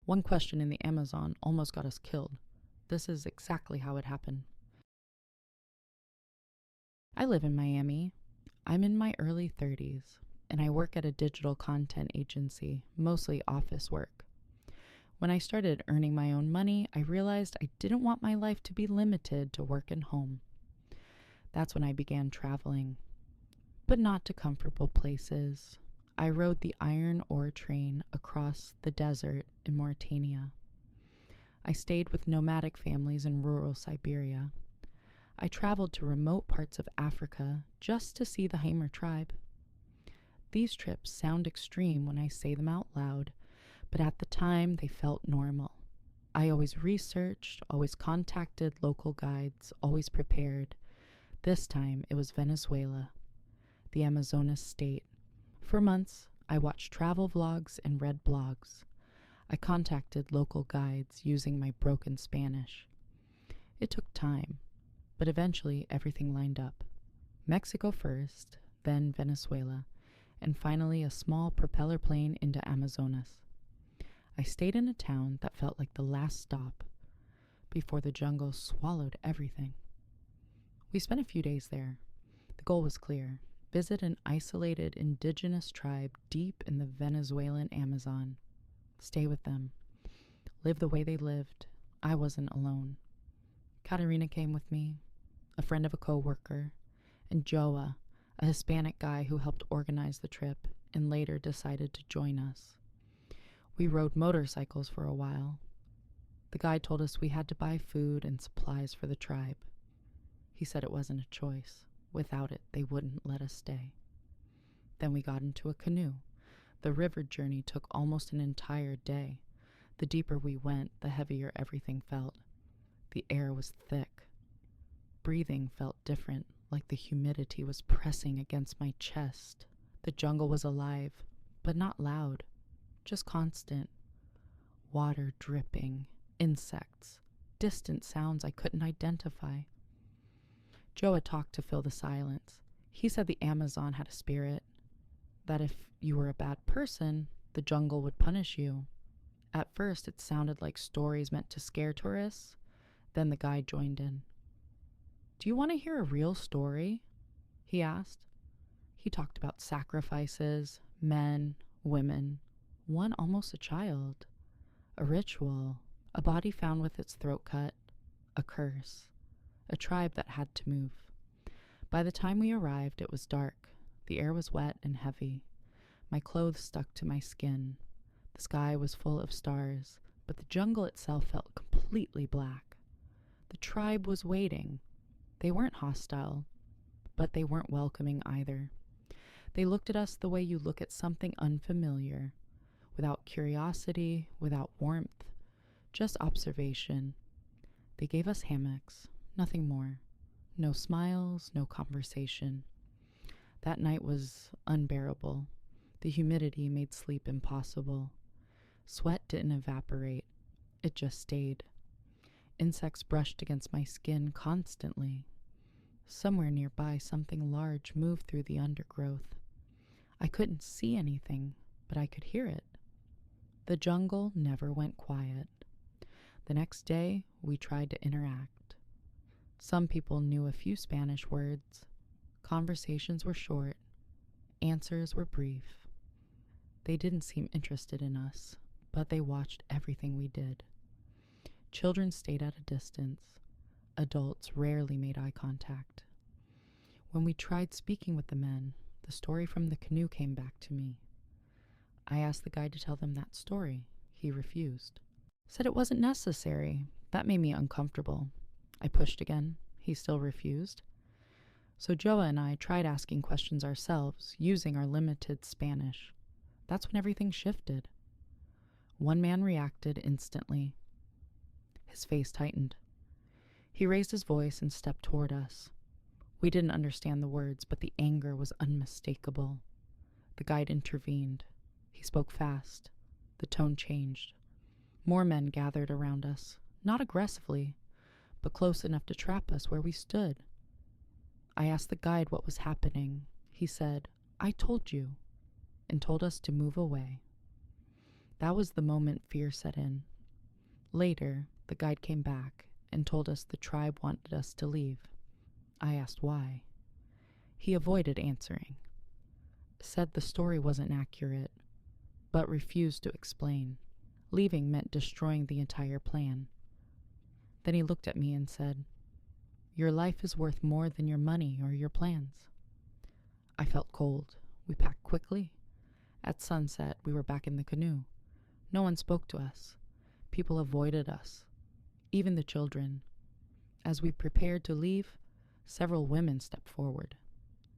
One question in the Amazon almost got us killed. This is exactly how it happened. I live in Miami. I'm in my early 30s, and I work at a digital content agency, mostly office work. When I started earning my own money, I realized I didn't want my life to be limited to work and home. That's when I began traveling, but not to comfortable places. I rode the iron ore train across the desert in Mauritania. I stayed with nomadic families in rural Siberia. I traveled to remote parts of Africa just to see the Hamer tribe. These trips sound extreme when I say them out loud, but at the time they felt normal. I always researched, always contacted local guides, always prepared. This time it was Venezuela, the Amazonas state. For months, I watched travel vlogs and read blogs. I contacted local guides using my broken Spanish. It took time, but eventually everything lined up. Mexico first, then Venezuela, and finally a small propeller plane into Amazonas. I stayed in a town that felt like the last stop before the jungle swallowed everything. We spent a few days there. The goal was clear: visit an isolated indigenous tribe deep in the Venezuelan Amazon. Stay with them. Live the way they lived. I wasn't alone. Katerina came with me, a friend of a co-worker, and Joa, a Hispanic guy who helped organize the trip and later decided to join us. We rode motorcycles for a while. The guide told us we had to buy food and supplies for the tribe. He said it wasn't a choice. Without it, they wouldn't let us stay. Then we got into a canoe. The river journey took almost an entire day. The deeper we went, the heavier everything felt. The air was thick. Breathing felt different, like the humidity was pressing against my chest. The jungle was alive, but not loud, just constant. Water dripping, insects, distant sounds I couldn't identify. Joa talked to fill the silence. He said the Amazon had a spirit, that if you were a bad person, the jungle would punish you. At first, it sounded like stories meant to scare tourists. Then the guide joined in. "Do you want to hear a real story?" he asked. He talked about sacrifices, men, women, one almost a child, a ritual, a body found with its throat cut, a curse, a tribe that had to move. By the time we arrived, it was dark. The air was wet and heavy. My clothes stuck to my skin. The sky was full of stars, but the jungle itself felt completely black. The tribe was waiting. They weren't hostile, but they weren't welcoming either. They looked at us the way you look at something unfamiliar, without curiosity, without warmth, just observation. They gave us hammocks, nothing more. No smiles, no conversation. That night was unbearable. The humidity made sleep impossible. Sweat didn't evaporate. It just stayed. Insects brushed against my skin constantly. Somewhere nearby, something large moved through the undergrowth. I couldn't see anything, but I could hear it. The jungle never went quiet. The next day, we tried to interact. Some people knew a few Spanish words. Conversations were short. Answers were brief. They didn't seem interested in us, but they watched everything we did. Children stayed at a distance. Adults rarely made eye contact. When we tried speaking with the men, the story from the canoe came back to me. I asked the guide to tell them that story. He refused. Said it wasn't necessary. That made me uncomfortable. I pushed again. He still refused. So Joa and I tried asking questions ourselves, using our limited Spanish. That's when everything shifted. One man reacted instantly. His face tightened. He raised his voice and stepped toward us. We didn't understand the words, but the anger was unmistakable. The guide intervened. He spoke fast. The tone changed. More men gathered around us, not aggressively, but close enough to trap us where we stood. I asked the guide what was happening. He said, "I told you," and told us to move away. That was the moment fear set in. Later, the guide came back and told us the tribe wanted us to leave. I asked why. He avoided answering, said the story wasn't accurate, but refused to explain. Leaving meant destroying the entire plan. Then he looked at me and said, "Your life is worth more than your money or your plans." I felt cold. We packed quickly. At sunset, we were back in the canoe. No one spoke to us. People avoided us, even the children. As we prepared to leave, several women stepped forward.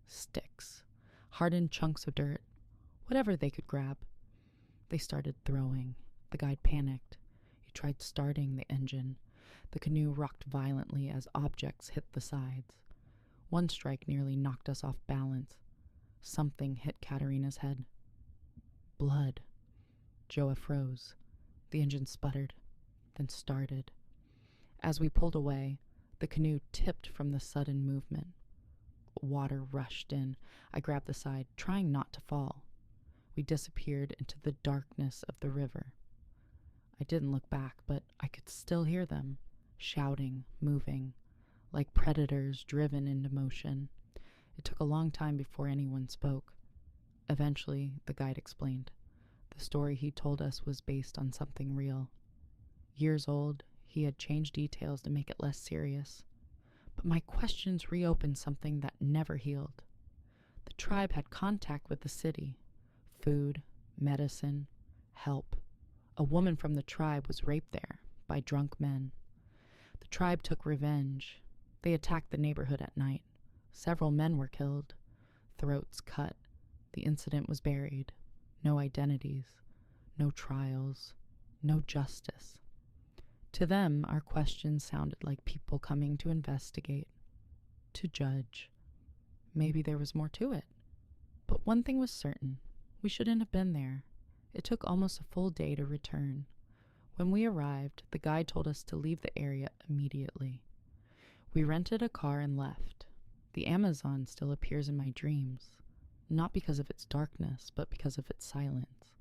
Sticks, hardened chunks of dirt, whatever they could grab. They started throwing. The guide panicked. He tried starting the engine. The canoe rocked violently as objects hit the sides. One strike nearly knocked us off balance. Something hit Katerina's head. Blood. Joa froze. The engine sputtered, then started. As we pulled away, the canoe tipped from the sudden movement. Water rushed in. I grabbed the side, trying not to fall. We disappeared into the darkness of the river. I didn't look back, but I could still hear them, shouting, moving, like predators driven into motion. It took a long time before anyone spoke. Eventually, the guide explained. The story he told us was based on something real. Years old, he had changed details to make it less serious. But my questions reopened something that never healed. The tribe had contact with the city. Food, medicine, help. A woman from the tribe was raped there by drunk men. The tribe took revenge. They attacked the neighborhood at night. Several men were killed, throats cut. The incident was buried. No identities, no trials, no justice. To them, our questions sounded like people coming to investigate, to judge. Maybe there was more to it. But one thing was certain. We shouldn't have been there. It took almost a full day to return. When we arrived, the guide told us to leave the area immediately. We rented a car and left. The Amazon still appears in my dreams, not because of its darkness, but because of its silence.